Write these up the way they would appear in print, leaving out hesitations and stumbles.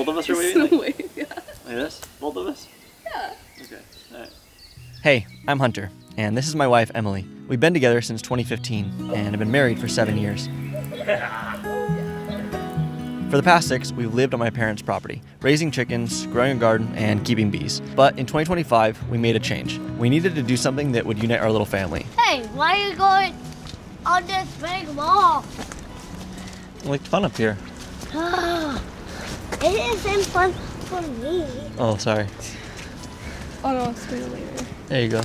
Both of us are waving? So wave, yeah. Like this? Both of us? Yeah. Okay, alright. Hey, I'm Hunter, and this is my wife, Emily. We've been together since 2015 and have been married for 7 years. For the past 6, we've lived on my parents' property, raising chickens, growing a garden, and keeping bees. But in 2025, we made a change. We needed to do something that would unite our little family. Hey, why are you going on this big wall? I like fun up here. It isn't fun for me. Oh, sorry. Oh no, it's later. There you go.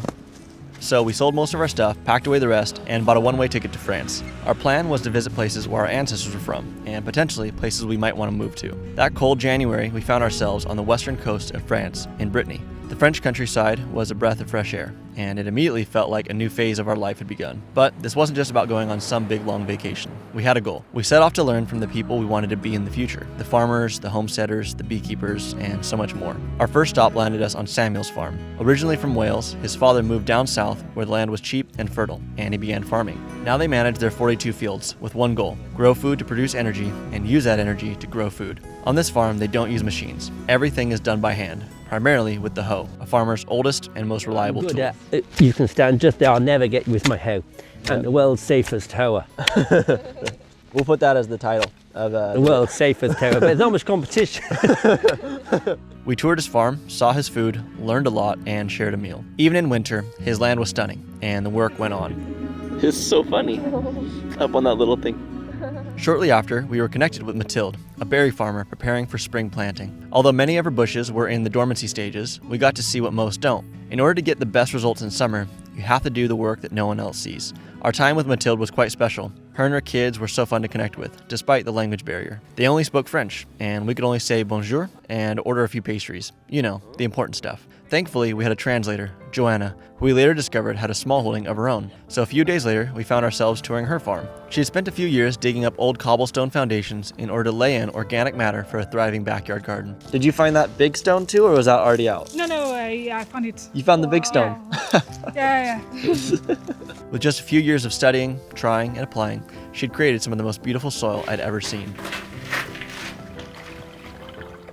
So we sold most of our stuff, packed away the rest, and bought a one-way ticket to France. Our plan was to visit places where our ancestors were from, and potentially places we might want to move to. That cold January, we found ourselves on the western coast of France, in Brittany. The French countryside was a breath of fresh air, and it immediately felt like a new phase of our life had begun. But this wasn't just about going on some big long vacation. We had a goal. We set off to learn from the people we wanted to be in the future. The farmers, the homesteaders, the beekeepers, and so much more. Our first stop landed us on Samuel's farm. Originally from Wales, his father moved down south where the land was cheap and fertile, and he began farming. Now they manage their 42 fields with one goal: grow food to produce energy and use that energy to grow food. On this farm, they don't use machines. Everything is done by hand, primarily with the hoe, a farmer's oldest and most reliable tool. You can stand just there, I'll never get you with my hoe. And the world's safest hoer. We'll put that as the title of The world's safest hoer, but there's not much competition. We toured his farm, saw his food, learned a lot, and shared a meal. Even in winter, his land was stunning, and the work went on. It's so funny. Up on that little thing. Shortly after, we were connected with Mathilde, a berry farmer preparing for spring planting. Although many of her bushes were in the dormancy stages, we got to see what most don't. In order to get the best results in summer, you have to do the work that no one else sees. Our time with Mathilde was quite special. Her and her kids were so fun to connect with, despite the language barrier. They only spoke French, and we could only say bonjour and order a few pastries. You know, the important stuff. Thankfully, we had a translator, Joanna, who we later discovered had a smallholding of her own. So a few days later, we found ourselves touring her farm. She had spent a few years digging up old cobblestone foundations in order to lay in organic matter for a thriving backyard garden. Did you find that big stone too, or was that already out? No, I found it. You found the big stone? Yeah. With just a few years of studying, trying, and applying, she'd created some of the most beautiful soil I'd ever seen.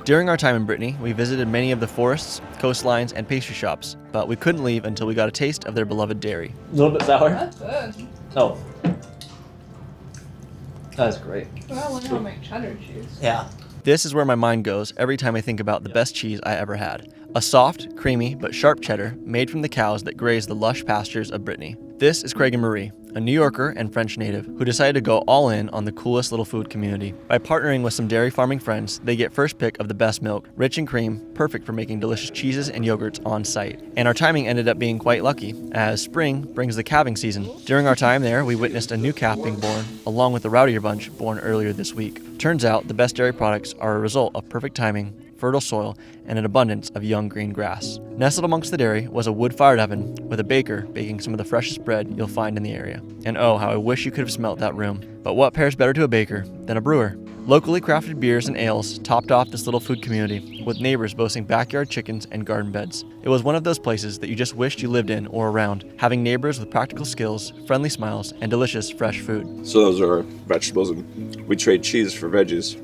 During our time in Brittany, we visited many of the forests, coastlines, and pastry shops, but we couldn't leave until we got a taste of their beloved dairy. A little bit sour? That's good. Oh. That's great. Well, I learned how to make cheddar cheese. Yeah. This is where my mind goes every time I think about the best cheese I ever had. A soft, creamy, but sharp cheddar made from the cows that graze the lush pastures of Brittany. This is Craig and Marie, a New Yorker and French native who decided to go all in on the coolest little food community. By partnering with some dairy farming friends, they get first pick of the best milk, rich in cream, perfect for making delicious cheeses and yogurts on site. And our timing ended up being quite lucky, as spring brings the calving season. During our time there, we witnessed a new calf being born, along with the rowdier bunch born earlier this week. Turns out the best dairy products are a result of perfect timing, fertile soil, and an abundance of young green grass. Nestled amongst the dairy was a wood-fired oven with a baker baking some of the freshest bread you'll find in the area. And oh, how I wish you could have smelt that room. But what pairs better to a baker than a brewer? Locally crafted beers and ales topped off this little food community, with neighbors boasting backyard chickens and garden beds. It was one of those places that you just wished you lived in or around, having neighbors with practical skills, friendly smiles, and delicious fresh food. So those are our vegetables, and we trade cheese for veggies,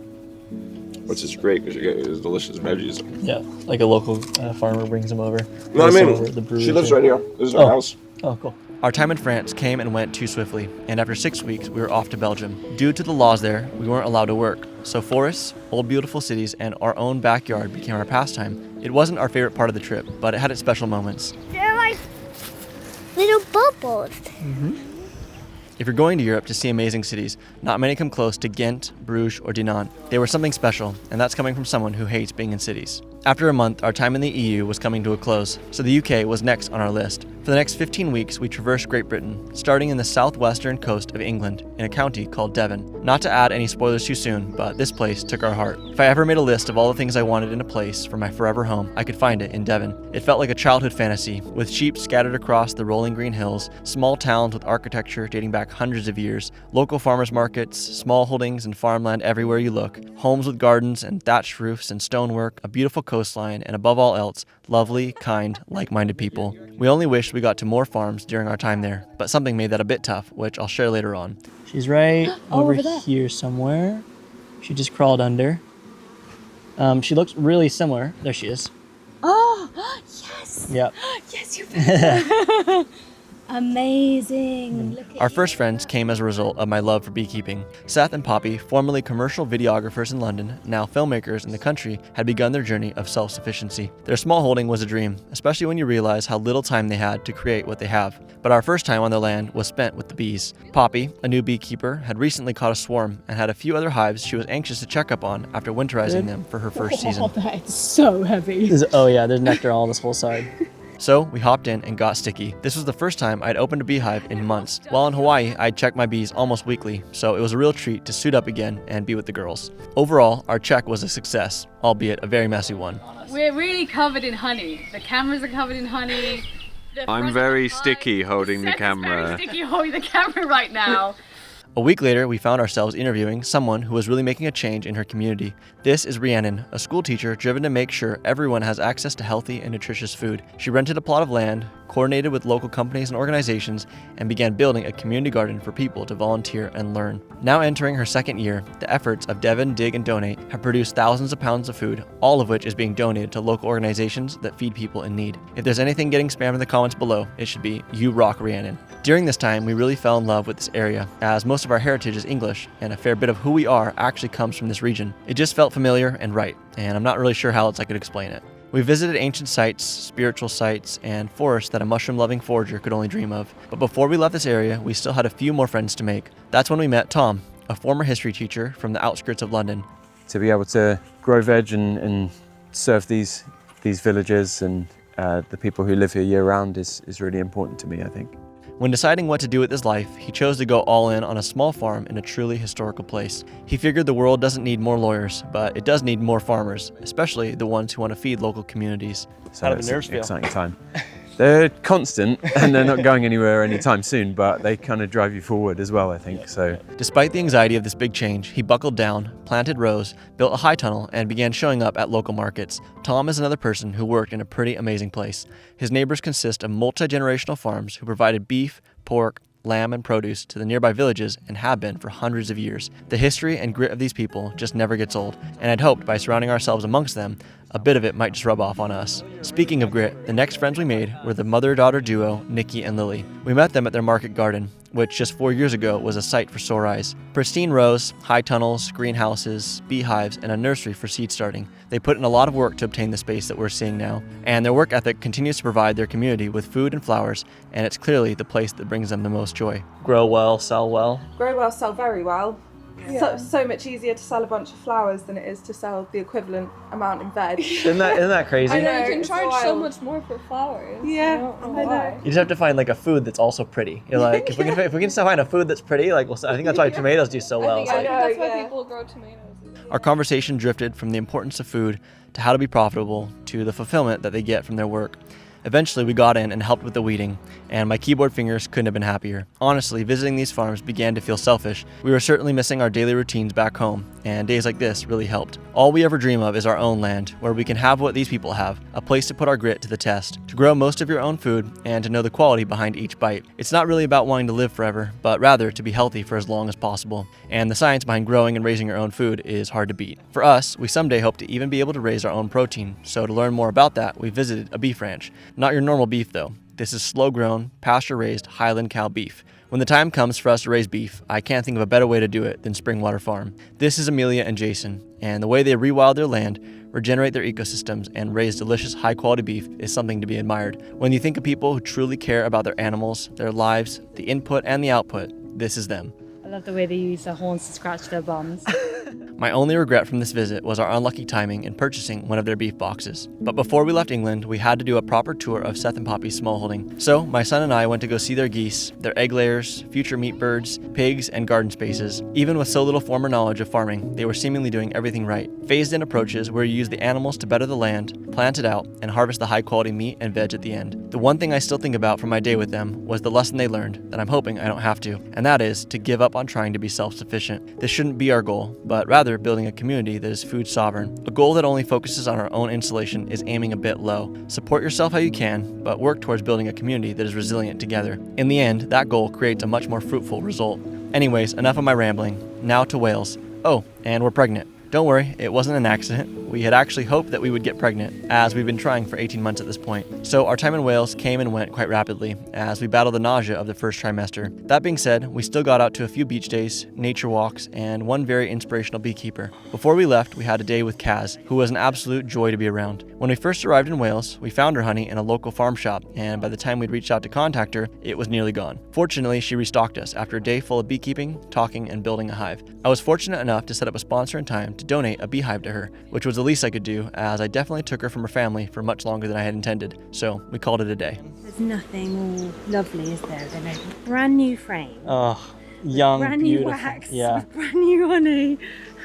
which is great because you get these delicious veggies. Yeah, like a local farmer brings them over. No, I mean, she lives right here. This is our house. Oh, cool. Our time in France came and went too swiftly, and after 6 weeks, we were off to Belgium. Due to the laws there, we weren't allowed to work, so forests, old beautiful cities, and our own backyard became our pastime. It wasn't our favorite part of the trip, but it had its special moments. They're like little bubbles. If you're going to Europe to see amazing cities, not many come close to Ghent, Bruges, or Dinan. They were something special, and that's coming from someone who hates being in cities. After a month, our time in the EU was coming to a close, so the UK was next on our list. For the next 15 weeks, we traversed Great Britain, starting in the southwestern coast of England, in a county called Devon. Not to add any spoilers too soon, but this place took our heart. If I ever made a list of all the things I wanted in a place for my forever home, I could find it in Devon. It felt like a childhood fantasy, with sheep scattered across the rolling green hills, small towns with architecture dating back hundreds of years, local farmers markets, small holdings and farmland everywhere you look, homes with gardens and thatched roofs and stonework, a beautiful coastline, and above all else, lovely, kind, like-minded people. We only wished we got to more farms during our time there, but something made that a bit tough, which I'll share later on. She's right over over there. here somewhere. She just crawled under. She looks really similar. There she is. Oh, yes. Yep. Yes, you found Amazing. Look at Our first friends came as a result of my love for beekeeping. Seth and Poppy, formerly commercial videographers in London, now filmmakers in the country, had begun their journey of self-sufficiency. Their small holding was a dream, especially when you realize how little time they had to create what they have. But our first time on their land was spent with the bees. Poppy, a new beekeeper, had recently caught a swarm and had a few other hives she was anxious to check up on after winterizing them for her first season. That's so heavy. Oh yeah, there's nectar all on this whole side. So we hopped in and got sticky. This was the first time I'd opened a beehive in months. While in Hawaii, I'd check my bees almost weekly, so it was a real treat to suit up again and be with the girls. Overall, our check was a success, albeit a very messy one. We're really covered in honey. The cameras are covered in honey. I'm very sticky holding the Seth is camera. very sticky holding the camera right now. A week later, we found ourselves interviewing someone who was really making a change in her community. This is Rhiannon, a school teacher driven to make sure everyone has access to healthy and nutritious food. She rented a plot of land, coordinated with local companies and organizations, and began building a community garden for people to volunteer and learn. Now entering her second year, the efforts of Devon, Dig, and Donate have produced thousands of pounds of food, all of which is being donated to local organizations that feed people in need. If there's anything getting spammed in the comments below, it should be, "You rock, Rhiannon." During this time, we really fell in love with this area, as most of our heritage is English, and a fair bit of who we are actually comes from this region. It just felt familiar and right, and I'm not really sure how else I could explain it. We visited ancient sites, spiritual sites, and forests that a mushroom-loving forager could only dream of. But before we left this area, we still had a few more friends to make. That's when we met Tom, a former history teacher from the outskirts of London. To be able to grow veg and serve these villages and the people who live here year-round is really important to me, I think. When deciding what to do with his life, he chose to go all in on a small farm in a truly historical place. He figured the world doesn't need more lawyers, but it does need more farmers, especially the ones who want to feed local communities. So How do it's the nerves an feel? exciting time. They're constant and they're not going anywhere anytime soon, but they kind of drive you forward as well, I think. So, Despite the anxiety of this big change, he buckled down, planted rows, built a high tunnel, and began showing up at local markets. Tom is another person who worked in a pretty amazing place. His neighbors consist of multi-generational farms who provided beef, pork, lamb, and produce to the nearby villages and have been for hundreds of years. The history and grit of these people just never gets old, and I'd hoped by surrounding ourselves amongst them, a bit of it might just rub off on us. Speaking of grit, the next friends we made were the mother-daughter duo, Nicky and Lilly. We met them at their market garden, which just 4 years ago was a sight for sore eyes. Pristine rows, high tunnels, greenhouses, beehives, and a nursery for seed starting. They put in a lot of work to obtain the space that we're seeing now, and their work ethic continues to provide their community with food and flowers, and it's clearly the place that brings them the most joy. Grow well, sell well. Grow well, sell very well. So much easier to sell a bunch of flowers than it is to sell the equivalent amount in veg. Isn't that crazy? I know, You can it's charge so wild. much more for flowers. Yeah, I don't know I know. why. You just have to find like a food that's also pretty. You're like, if we can still find a food that's pretty, like I think that's why tomatoes do so well. I It's think like, know, that's why yeah. people grow tomatoes. Our conversation drifted from the importance of food to how to be profitable to the fulfillment that they get from their work. Eventually, we got in and helped with the weeding, and my keyboard fingers couldn't have been happier. Honestly, visiting these farms began to feel selfish. We were certainly missing our daily routines back home, and days like this really helped. All we ever dream of is our own land, where we can have what these people have, a place to put our grit to the test, to grow most of your own food, and to know the quality behind each bite. It's not really about wanting to live forever, but rather to be healthy for as long as possible. And the science behind growing and raising your own food is hard to beat. For us, we someday hope to even be able to raise our own protein, so to learn more about that, we visited a beef ranch. Not your normal beef though. This is slow-grown, pasture-raised Highland cow beef. When the time comes for us to raise beef, I can't think of a better way to do it than Springwater Farm. This is Amelia and Jason, and the way they rewild their land, regenerate their ecosystems, and raise delicious high-quality beef is something to be admired. When you think of people who truly care about their animals, their lives, the input and the output, this is them. I love the way they use their horns to scratch their bums. My only regret from this visit was our unlucky timing in purchasing one of their beef boxes. But before we left England, we had to do a proper tour of Seth and Poppy's smallholding. So my son and I went to go see their geese, their egg layers, future meat birds, pigs, and garden spaces. Even with so little former knowledge of farming, they were seemingly doing everything right. Phased-in approaches where you use the animals to better the land, plant it out, and harvest the high-quality meat and veg at the end. The one thing I still think about from my day with them was the lesson they learned that I'm hoping I don't have to, and that is to give up on trying to be self-sufficient. This shouldn't be our goal, but rather building a community that is food sovereign. A goal that only focuses on our own insulation is aiming a bit low. Support yourself how you can, but work towards building a community that is resilient together. In the end, that goal creates a much more fruitful result. Anyways, enough of my rambling. Now to Wales. Oh, and we're pregnant. Don't worry, it wasn't an accident. We had actually hoped that we would get pregnant, as we've been trying for 18 months at this point. So our time in Wales came and went quite rapidly, as we battled the nausea of the first trimester. That being said, we still got out to a few beach days, nature walks, and one very inspirational beekeeper. Before we left, we had a day with Kaz, who was an absolute joy to be around. When we first arrived in Wales, we found her honey in a local farm shop, and by the time we'd reached out to contact her, it was nearly gone. Fortunately, she restocked us after a day full of beekeeping, talking, and building a hive. I was fortunate enough to set up a sponsor in time to donate a beehive to her, which was the least I could do, as I definitely took her from her family for much longer than I had intended. So we called it a day. There's nothing more lovely, is there, than a brand new frame. Oh, young, brand beautiful. new wax, Yeah. with brand new honey.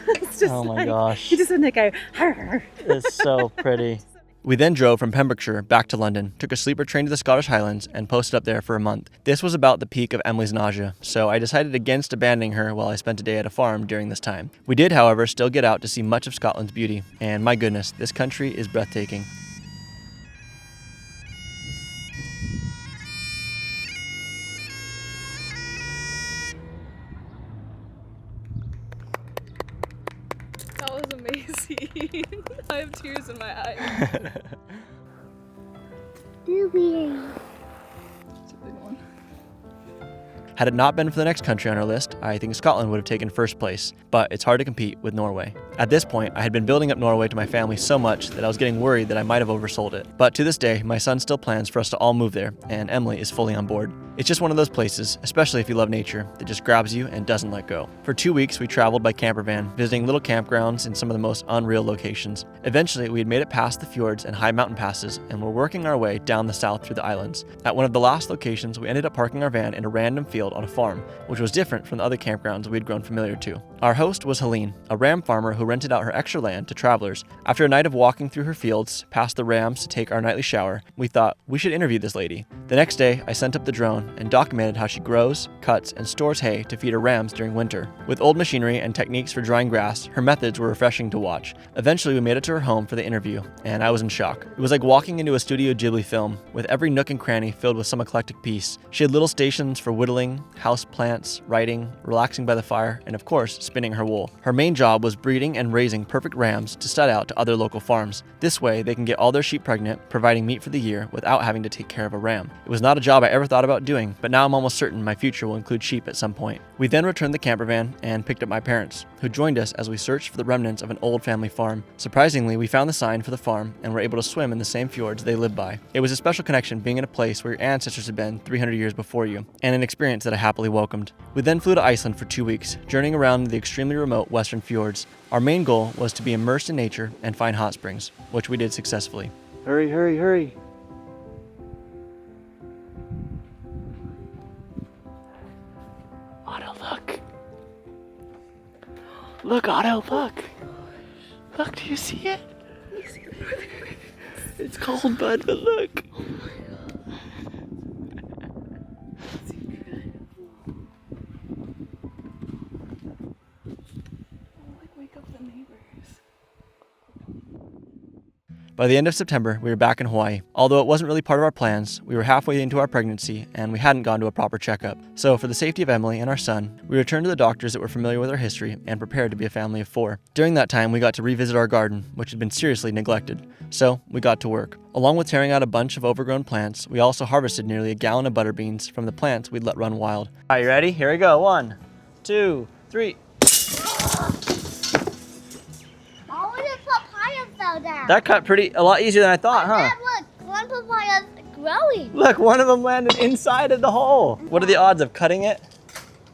It's just Oh my gosh. You just want to go, "Arr." It's so pretty. We then drove from Pembrokeshire back to London, took a sleeper train to the Scottish Highlands, and posted up there for a month. This was about the peak of Emily's nausea, so I decided against abandoning her while I spent a day at a farm during this time. We did, however, still get out to see much of Scotland's beauty, and my goodness, this country is breathtaking. That was amazing. I have tears in my eyes. Blueberry. It's a big one. Had it not been for the next country on our list, I think Scotland would have taken first place, but it's hard to compete with Norway. At this point, I had been building up Norway to my family so much that I was getting worried that I might have oversold it. But to this day, my son still plans for us to all move there, and Emily is fully on board. It's just one of those places, especially if you love nature, that just grabs you and doesn't let go. For 2 weeks, we traveled by camper van, visiting little campgrounds in some of the most unreal locations. Eventually, we had made it past the fjords and high mountain passes, and were working our way down the south through the islands. At one of the last locations, we ended up parking our van in a random field on a farm, which was different from the other campgrounds we had grown familiar to. Our host was Helene, a ram farmer who rented out her extra land to travelers. After a night of walking through her fields, past the rams to take our nightly shower, we thought we should interview this lady. The next day, I sent up the drone and documented how she grows, cuts, and stores hay to feed her rams during winter. With old machinery and techniques for drying grass, her methods were refreshing to watch. Eventually, we made it to her home for the interview, and I was in shock. It was like walking into a Studio Ghibli film, with every nook and cranny filled with some eclectic piece. She had little stations for whittling, house plants, writing, relaxing by the fire, and of course, spinning her wool. Her main job was breeding and raising perfect rams to stud out to other local farms. This way, they can get all their sheep pregnant, providing meat for the year without having to take care of a ram. It was not a job I ever thought about doing, but now I'm almost certain my future will include sheep at some point. We then returned the camper van and picked up my parents, who joined us as we searched for the remnants of an old family farm. Surprisingly, we found the sign for the farm and were able to swim in the same fjords they lived by. It was a special connection being in a place where your ancestors had been 300 years before you, and an experience that I happily welcomed. We then flew to Iceland for 2 weeks, journeying around the extremely remote western fjords. Our main goal was to be immersed in nature and find hot springs, which we did successfully. Hurry, hurry, hurry. Otto, look. Look, Otto, look. Look, do you see it? It's cold, bud, but look. Wake up the neighbors. By the end of September, we were back in Hawaii. Although it wasn't really part of our plans, we were halfway into our pregnancy and we hadn't gone to a proper checkup. So for the safety of Emily and our son, we returned to the doctors that were familiar with our history and prepared to be a family of 4. During that time, we got to revisit our garden, which had been seriously neglected. So we got to work. Along with tearing out a bunch of overgrown plants, we also harvested nearly a gallon of butter beans from the plants we'd let run wild. Are you ready? Here we go. 1, 2, 3. All the papaya fell down. That cut a lot easier than I thought, huh? Dad, look, one papaya's growing. Look, one of them landed inside of the hole. What are the odds of cutting it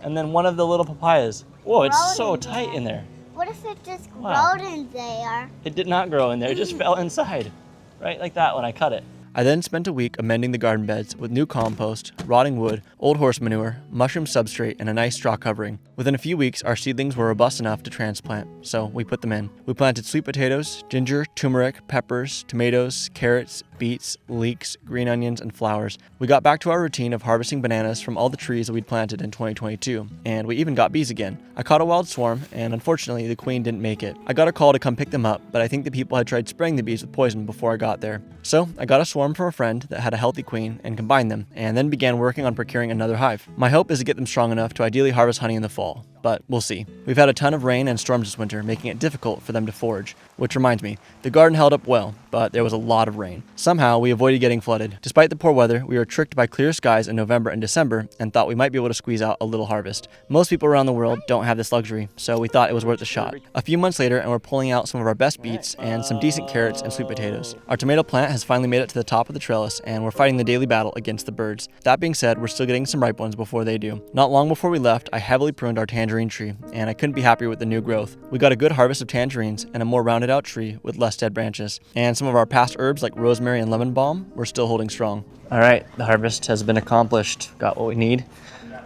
and then one of the little papayas? Whoa, it's so tight in there. What if it just Wow. growed in there? It did not grow in there, it just fell inside. Right like that when I cut it. I then spent a week amending the garden beds with new compost, rotting wood, old horse manure, mushroom substrate, and a nice straw covering. Within a few weeks, our seedlings were robust enough to transplant, so we put them in. We planted sweet potatoes, ginger, turmeric, peppers, tomatoes, carrots, beets, leeks, green onions, and flowers. We got back to our routine of harvesting bananas from all the trees that we'd planted in 2022, and we even got bees again. I caught a wild swarm, and unfortunately, the queen didn't make it. I got a call to come pick them up, but I think the people had tried spraying the bees with poison before I got there. So I got a swarm from a friend that had a healthy queen and combined them, and then began working on procuring another hive. My hope is to get them strong enough to ideally harvest honey in the fall. but we'll see. We've had a ton of rain and storms this winter, making it difficult for them to forage. Which reminds me, the garden held up well, but there was a lot of rain. Somehow, we avoided getting flooded. Despite the poor weather, we were tricked by clear skies in November and December and thought we might be able to squeeze out a little harvest. Most people around the world don't have this luxury, so we thought it was worth a shot. A few months later, and we're pulling out some of our best beets and some decent carrots and sweet potatoes. Our tomato plant has finally made it to the top of the trellis, and we're fighting the daily battle against the birds. That being said, we're still getting some ripe ones before they do. Not long before we left, I heavily pruned our tangerine tree, and I couldn't be happier with the new growth. We got a good harvest of tangerines and a more rounded out tree with less dead branches. And some of our past herbs like rosemary and lemon balm were still holding strong. All right, the harvest has been accomplished. Got what we need.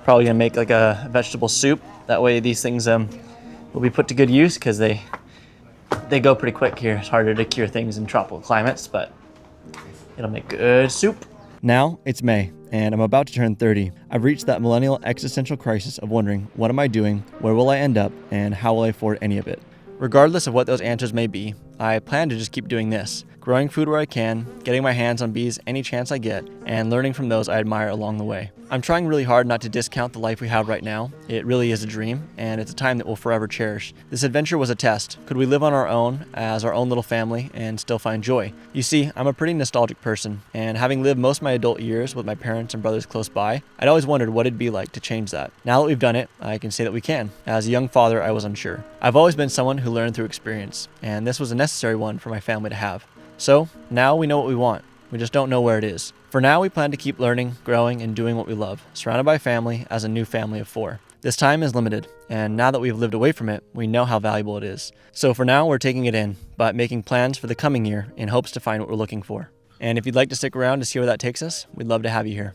Probably gonna make like a vegetable soup. That way these things will be put to good use because they go pretty quick here. It's harder to cure things in tropical climates, but it'll make good soup. Now it's May, and I'm about to turn 30. I've reached that millennial existential crisis of wondering, what am I doing, where will I end up, and how will I afford any of it? Regardless of what those answers may be, I plan to just keep doing this, growing food where I can, getting my hands on bees any chance I get, and learning from those I admire along the way. I'm trying really hard not to discount the life we have right now. It really is a dream, and it's a time that we'll forever cherish. This adventure was a test. Could we live on our own, as our own little family, and still find joy? You see, I'm a pretty nostalgic person, and having lived most of my adult years with my parents and brothers close by, I'd always wondered what it'd be like to change that. Now that we've done it, I can say that we can. As a young father, I was unsure. I've always been someone who learned through experience, and this was a necessary one for my family to have. So, now we know what we want. We just don't know where it is. For now, we plan to keep learning, growing, and doing what we love, surrounded by family as a new family of 4. This time is limited, and now that we've lived away from it, we know how valuable it is. So for now, we're taking it in, but making plans for the coming year in hopes to find what we're looking for. And if you'd like to stick around to see where that takes us, we'd love to have you here.